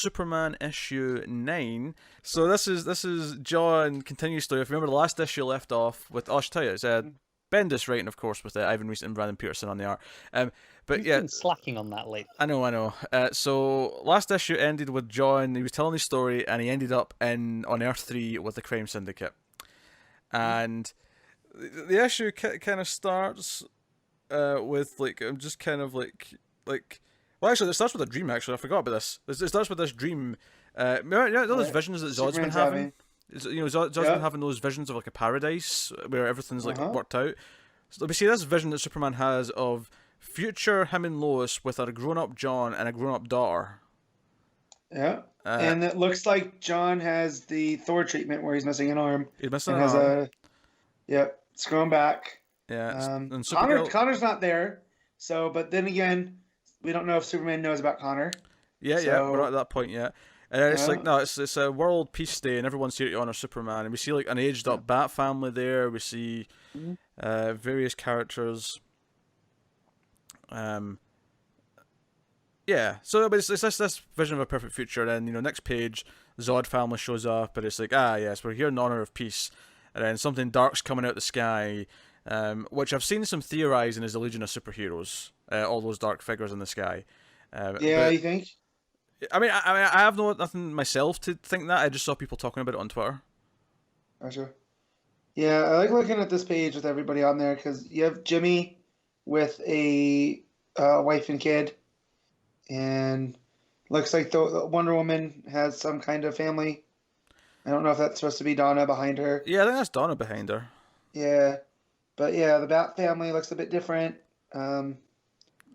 Superman issue 9. So this is John continues story. If you remember the last issue left off with, I should tell you, it's Bendis writing, of course, with Ivan Reis and Brandon Peterson on the art. But You've yeah, been slacking on that lately. I know. So last issue ended with John. He was telling his story, and he ended up on Earth 3 with the crime syndicate. And the issue kind of starts with like I'm just kind of like. Well, actually, it starts with a dream. Actually, I forgot about this. It starts with this dream. Those visions that Zod's been having. Zod's been having those visions of like a paradise where everything's like worked out. So we see this vision that Superman has of future him and Lois with a grown-up John and a grown-up daughter. Yeah, and it looks like John has the Thor treatment where he's missing an arm. He's missing an arm. It's going back. Yeah, and Connor's not there. So, but then again, we don't know if Superman knows about Connor. Yeah, we're not at that point yet. And it's like, no, it's a world peace day, and everyone's here to honor Superman. And we see like an aged up Bat family there. We see various characters. So but it's this vision of a perfect future. And then next page, Zod family shows up, and it's like, yes, we're here in honor of peace. And then something dark's coming out of the sky, which I've seen some theorizing is the Legion of Superheroes. All those dark figures in the sky. You think? I mean, I have nothing myself to think that. I just saw people talking about it on Twitter. Gotcha. Yeah, I like looking at this page with everybody on there because you have Jimmy with a wife and kid, and looks like the Wonder Woman has some kind of family. I don't know if that's supposed to be Donna behind her. Yeah, I think that's Donna behind her. Yeah, but yeah, the Bat family looks a bit different.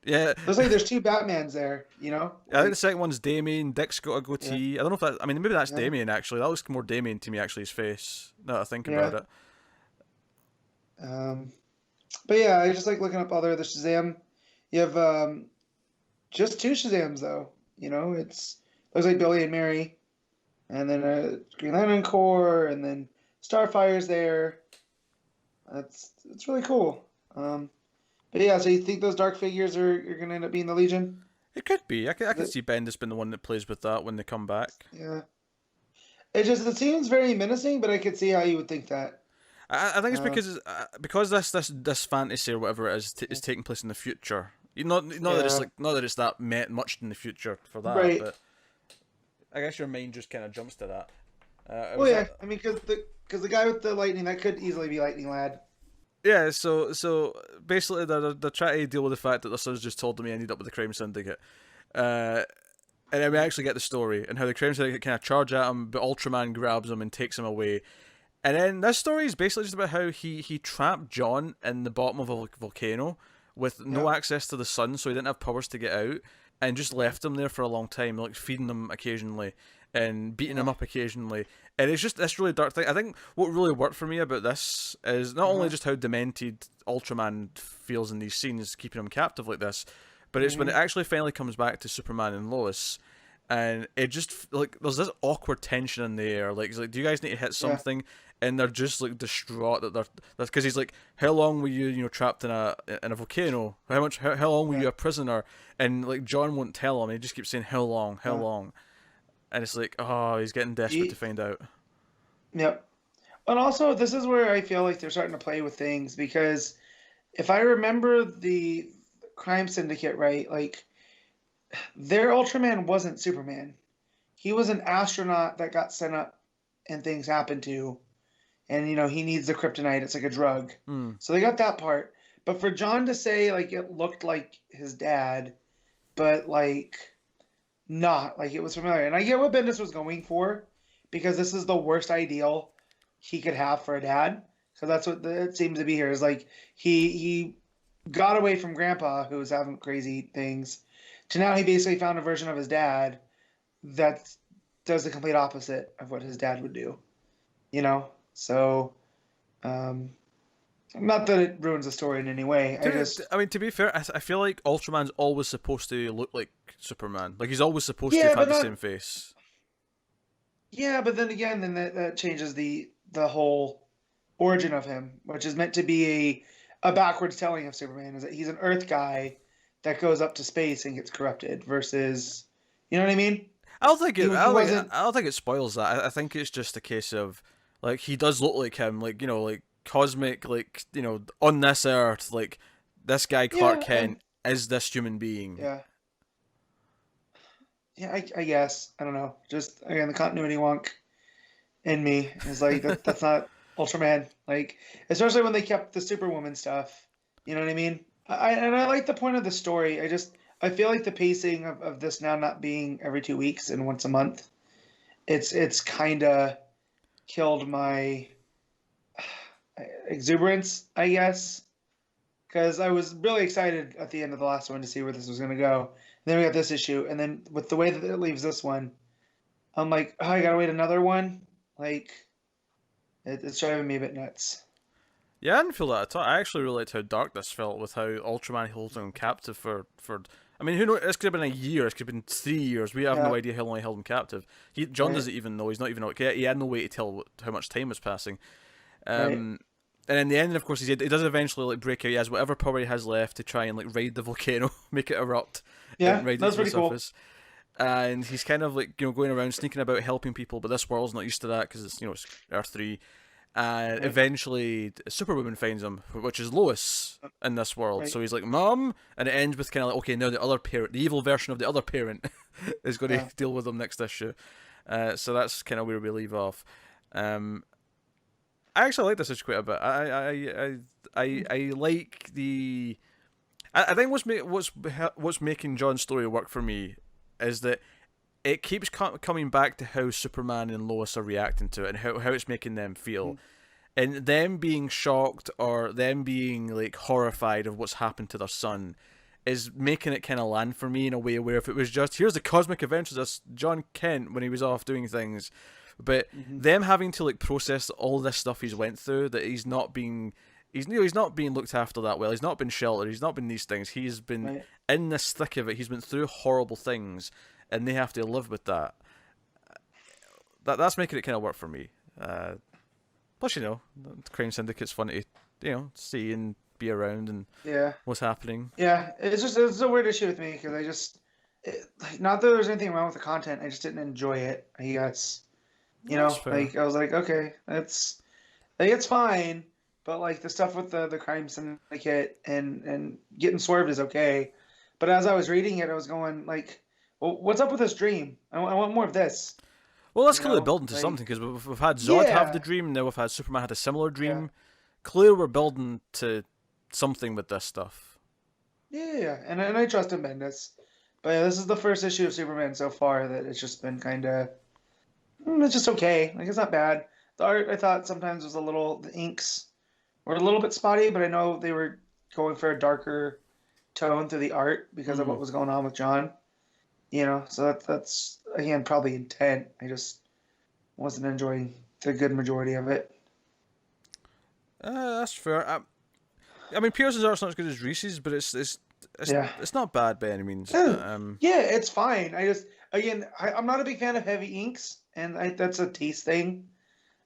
Yeah. Looks like there's two Batmans there, I think the second one's Damien. Dick's got a goatee. Yeah. I don't know if that... I mean, maybe that's Damien, actually. That looks more Damien to me, actually, his face. Now that I think about it. But yeah, I just like looking up other the Shazam. You have just two Shazams, though. Looks like Billy and Mary. And then a Green Lantern Corps, and then Starfire's there. It's really cool. But yeah, so you think those dark figures are going to end up being the Legion? It could be. I could see Bendis being the one that plays with that when they come back. Yeah. It seems very menacing, but I could see how you would think that. I think it's because this fantasy or whatever it is is taking place in the future. Not that it's that much in the future for that, right. But I guess your mind just kind of jumps to that. I mean, because the guy with the lightning, that could easily be Lightning Lad. Yeah, so basically they're trying to deal with the fact that their sons just told them he ended up with the crime syndicate. And then we actually get the story and how the crime syndicate kind of charge at him, but Ultraman grabs him and takes him away. And then this story is basically just about how he trapped John in the bottom of a volcano with no access to the sun, so he didn't have powers to get out, and just left him there for a long time, like feeding him occasionally and beating him up occasionally. And it's just this really dark thing. I think what really worked for me about this is not only just how demented Ultraman feels in these scenes, keeping him captive like this, but it's when it actually finally comes back to Superman and Lois, and it just, like, there's this awkward tension in the air. Like, he's like, do you guys need to hit something? And they're just, like, distraught that they're, because he's like, how long were you, trapped in a volcano? How long were you a prisoner? And, like, John won't tell him. He just keeps saying, how long? And it's like, he's getting desperate to find out. Yep. And also, this is where I feel like they're starting to play with things, because if I remember the crime syndicate right, like, their Ultraman wasn't Superman. He was an astronaut that got sent up and things happened to. And, he needs the kryptonite. It's like a drug. So they got that part. But for John to say, like, it looked like his dad, but, like, not. Like, it was familiar. And I get what Bendis was going for, because this is the worst ideal he could have for a dad. So that's what it seems to be here. Is like, he got away from Grandpa, who was having crazy things, to now he basically found a version of his dad that does the complete opposite of what his dad would do. So, not that it ruins the story in any way. I mean, to be fair, I feel like Ultraman's always supposed to look like Superman. Like, he's always supposed to have had the same face. Yeah, but then again, that changes the whole origin of him, which is meant to be a backwards telling of Superman, is that he's an Earth guy that goes up to space and gets corrupted versus, you know what I mean? I don't think it. He wasn't. I don't think it spoils that. I think it's just a case of like he does look like him, like like cosmic, like on this earth, like this guy Clark Yeah, and Kent is this human being. yeah, yeah. I guess I don't know. Just again, the continuity wonk in me is like that's not Ultraman. Like especially when they kept the Superwoman stuff. You know what I mean? I like the point of the story. I feel like the pacing of this now not being every 2 weeks and once a month. It's kind of killed my exuberance, I guess, because I was really excited at the end of the last one to see where this was going to go. And then we got this issue, and then with the way that it leaves this one, I'm like, oh, I gotta wait another one. Like, it's driving me a bit nuts. Yeah, I didn't feel that at all. I actually really liked how dark this felt with how Ultraman holds him captive for. I mean, who knows? This could have been a year. This could have been 3 years. We have no Yeah, idea how long he held him captive. John right, doesn't even know. He's not even. He had no way to tell how much time was passing. right. And in the end, of course, he does eventually like break out. He has whatever power he has left to try and like raid the volcano, make it erupt, and Yeah, raid it that's to the pretty cool. surface. And he's kind of like going around sneaking about helping people, but this world's not used to that because it's it's Earth 3. And Right, eventually, Superwoman finds him, which is Lois in this world. right. So he's like, "Mom," and it ends with kind of like, "Okay, now the other parent, the evil version of the other parent, is going to Yeah. deal with him next issue." So that's kind of where we leave off. Um, I actually like this issue quite a bit. I like the. I think what's making John's story work for me is that it keeps coming back to how Superman and Lois are reacting to it and how it's making them feel. Mhm. And them being shocked or them being like horrified of what's happened to their son is making it kind of land for me in a way where if it was just here's the cosmic adventures of John Kent when he was off doing things, but Mhm. them having to like process all this stuff he's went through, that he's not being looked after that well, he's not been sheltered, he's not been these things, he's been Right. in this thick of it, he's been through horrible things, and they have to live with that. That's making it kind of work for me. Plus, the Crime Syndicate's fun to see and be around and Yeah. what's happening. Yeah. It's a weird issue with me because like not that there's anything wrong with the content. I just didn't enjoy it. I guess That's fair. like I was like, okay, it's fine, but like the stuff with the crime syndicate and getting swerved is okay. But as I was reading it, I was going like, well, what's up with this dream? I want more of this. Well, that's You clearly know, building to like something because we've had Zod have the yeah, dream, now we've had Superman had a similar yeah, dream. Clearly, we're building to something with this stuff. yeah, and I trust in Bendis. But yeah, this is the first issue of Superman so far that it's just been kind of it's just okay. Like it's not bad. The art I thought sometimes was the inks were a little bit spotty, but I know they were going for a darker tone to the art because of Mm. what was going on with John. So that's again probably intent. I just wasn't enjoying the good majority of it. That's fair. I mean, Pierce's art's not as good as Reese's, but it's Yeah. it's not bad by any means. Yeah, yeah, it's fine. I'm not a big fan of heavy inks, and that's a taste thing.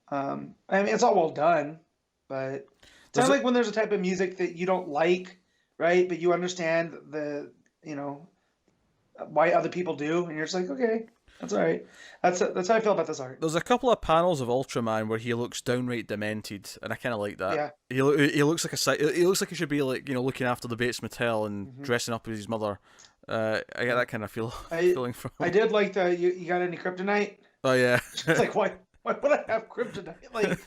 I mean, it's all well done, but it's kind There's of a, like when there's a type of music that you don't like, right? But you understand why other people do, and you're just like, okay, that's all right. That's how I feel about this art. there's a couple of panels of Ultraman where he looks downright demented, and I kind of like that. Yeah. He looks like he looks like he should be like looking after the Bates Motel and Hmm. dressing up as his mother. I get that kind of I feeling from I him. did like the you got any kryptonite? Oh yeah. It's like why would I have kryptonite? Like,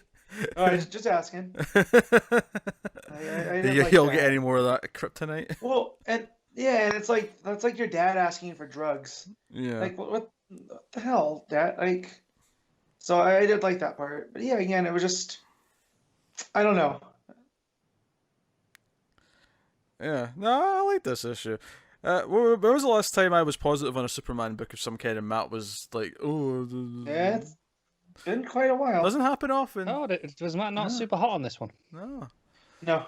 all right, just asking. I did like You'll get any that. more of that kryptonite? Well, and yeah, and it's like that's like your dad asking for drugs. Yeah. Like what the hell, Dad? Like, so I did like that part. But yeah, again, it was just I don't know. Yeah. No, I like this issue. When was the last time I was positive on a Superman book of some kind and Matt was like, "Oh, Yeah, it's been quite a while. doesn't happen often." Oh, was Matt not No, super hot on this one? no. No.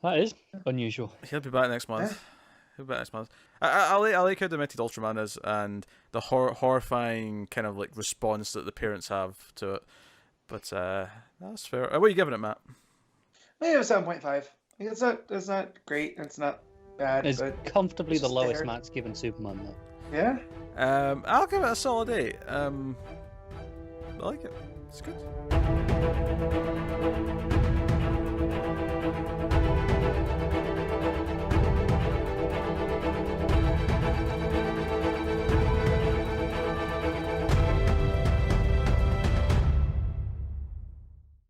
That is unusual. He'll be back next Yeah. month. He'll be back next month. I like how demented Ultraman is and the horrifying kind of like response that the parents have to it. But that's fair. What are you giving it, Matt? Maybe it was 7.5. Like, it's not great. It's not bad, It's but comfortably the it's lowest there. Matt's given Superman, though. yeah. I'll give it a solid 8. I like it. It's good.